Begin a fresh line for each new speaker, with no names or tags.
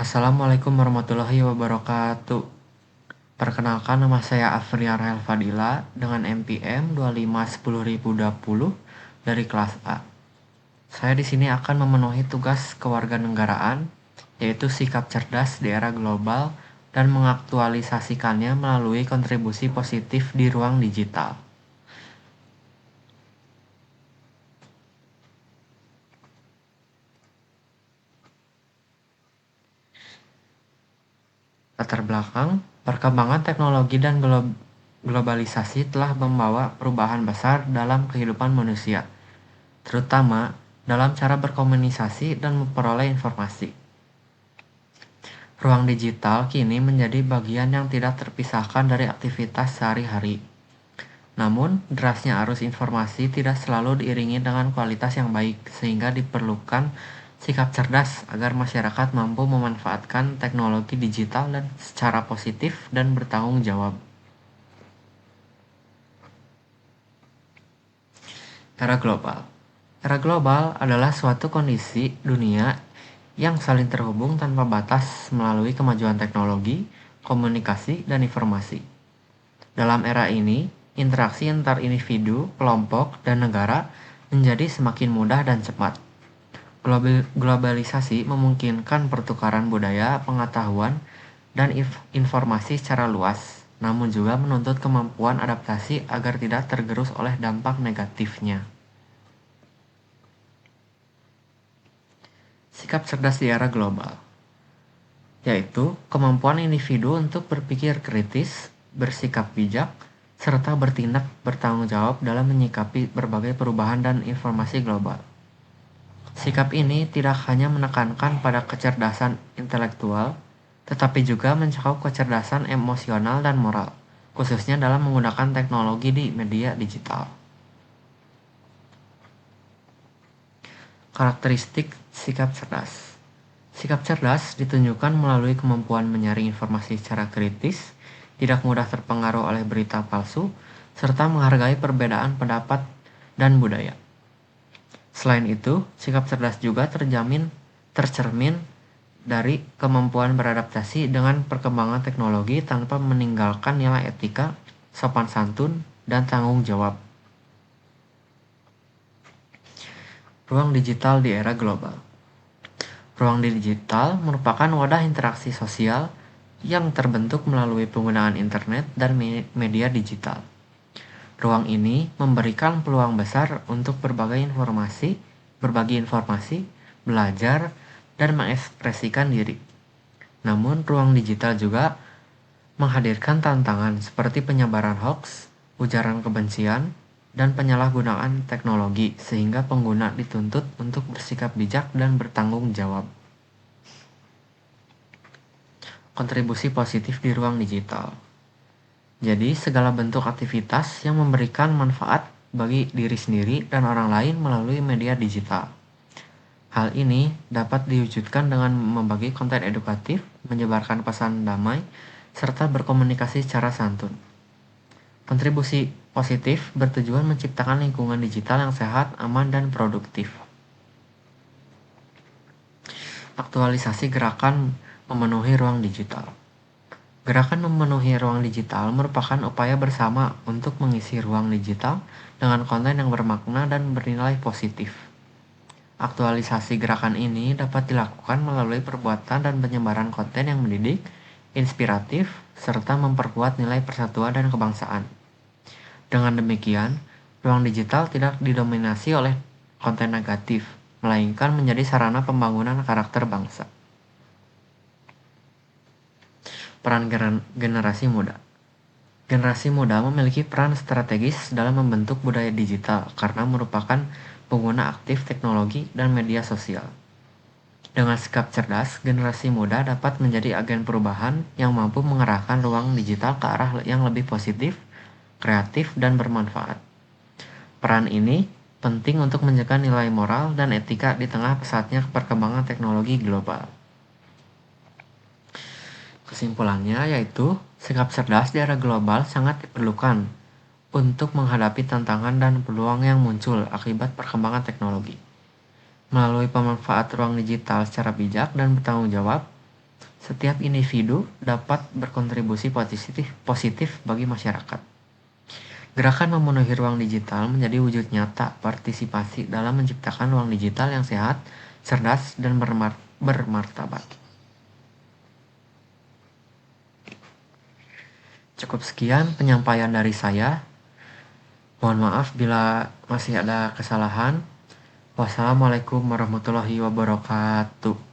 Assalamualaikum warahmatullahi wabarakatuh. Perkenalkan, nama saya Afrian Rahel Fadila dengan NPM 2510020 dari kelas A. Saya di sini akan memenuhi tugas kewarganegaraan, yaitu sikap cerdas di era global dan mengaktualisasikannya melalui kontribusi positif di ruang digital. Latar belakang, perkembangan teknologi dan globalisasi telah membawa perubahan besar dalam kehidupan manusia, terutama dalam cara berkomunikasi dan memperoleh informasi. Ruang digital kini menjadi bagian yang tidak terpisahkan dari aktivitas sehari-hari. Namun, derasnya arus informasi tidak selalu diiringi dengan kualitas yang baik, sehingga diperlukan sikap cerdas agar masyarakat mampu memanfaatkan teknologi digital dan secara positif dan bertanggung jawab. Era global. Era global adalah suatu kondisi dunia yang saling terhubung tanpa batas melalui kemajuan teknologi, komunikasi, dan informasi. Dalam era ini, interaksi antar individu, kelompok, dan negara menjadi semakin mudah dan cepat. Globalisasi memungkinkan pertukaran budaya, pengetahuan, dan informasi secara luas, namun juga menuntut kemampuan adaptasi agar tidak tergerus oleh dampak negatifnya. Sikap cerdas di era global, yaitu kemampuan individu untuk berpikir kritis, bersikap bijak, serta bertindak bertanggung jawab dalam menyikapi berbagai perubahan dan informasi global. Sikap ini tidak hanya menekankan pada kecerdasan intelektual, tetapi juga mencakup kecerdasan emosional dan moral, khususnya dalam menggunakan teknologi di media digital. Karakteristik sikap cerdas. Sikap cerdas ditunjukkan melalui kemampuan menyaring informasi secara kritis, tidak mudah terpengaruh oleh berita palsu, serta menghargai perbedaan pendapat dan budaya. Selain itu, sikap cerdas juga tercermin dari kemampuan beradaptasi dengan perkembangan teknologi tanpa meninggalkan nilai etika, sopan santun, dan tanggung jawab. Ruang digital di era global. Ruang digital merupakan wadah interaksi sosial yang terbentuk melalui penggunaan internet dan media digital. Ruang ini memberikan peluang besar untuk berbagi informasi, belajar, dan mengekspresikan diri. Namun, ruang digital juga menghadirkan tantangan seperti penyebaran hoax, ujaran kebencian, dan penyalahgunaan teknologi, sehingga pengguna dituntut untuk bersikap bijak dan bertanggung jawab. Kontribusi positif di ruang digital. Jadi, segala bentuk aktivitas yang memberikan manfaat bagi diri sendiri dan orang lain melalui media digital. Hal ini dapat diwujudkan dengan membagi konten edukatif, menyebarkan pesan damai, serta berkomunikasi secara santun. Kontribusi positif bertujuan menciptakan lingkungan digital yang sehat, aman, dan produktif. Aktualisasi gerakan memenuhi ruang digital. Gerakan memenuhi ruang digital merupakan upaya bersama untuk mengisi ruang digital dengan konten yang bermakna dan bernilai positif. Aktualisasi gerakan ini dapat dilakukan melalui perbuatan dan penyebaran konten yang mendidik, inspiratif, serta memperkuat nilai persatuan dan kebangsaan. Dengan demikian, ruang digital tidak didominasi oleh konten negatif, melainkan menjadi sarana pembangunan karakter bangsa. Peran generasi muda. Generasi muda memiliki peran strategis dalam membentuk budaya digital karena merupakan pengguna aktif teknologi dan media sosial. Dengan sikap cerdas, generasi muda dapat menjadi agen perubahan yang mampu mengarahkan ruang digital ke arah yang lebih positif, kreatif, dan bermanfaat. Peran ini penting untuk menjaga nilai moral dan etika di tengah pesatnya perkembangan teknologi global. Kesimpulannya yaitu, sikap cerdas di era global sangat diperlukan untuk menghadapi tantangan dan peluang yang muncul akibat perkembangan teknologi. Melalui pemanfaat ruang digital secara bijak dan bertanggung jawab, Setiap individu dapat berkontribusi positif bagi masyarakat. Gerakan memenuhi ruang digital menjadi wujud nyata partisipasi dalam menciptakan ruang digital yang sehat, cerdas, dan bermartabat. Cukup sekian penyampaian dari saya. Mohon maaf bila masih ada kesalahan. Wassalamualaikum warahmatullahi wabarakatuh.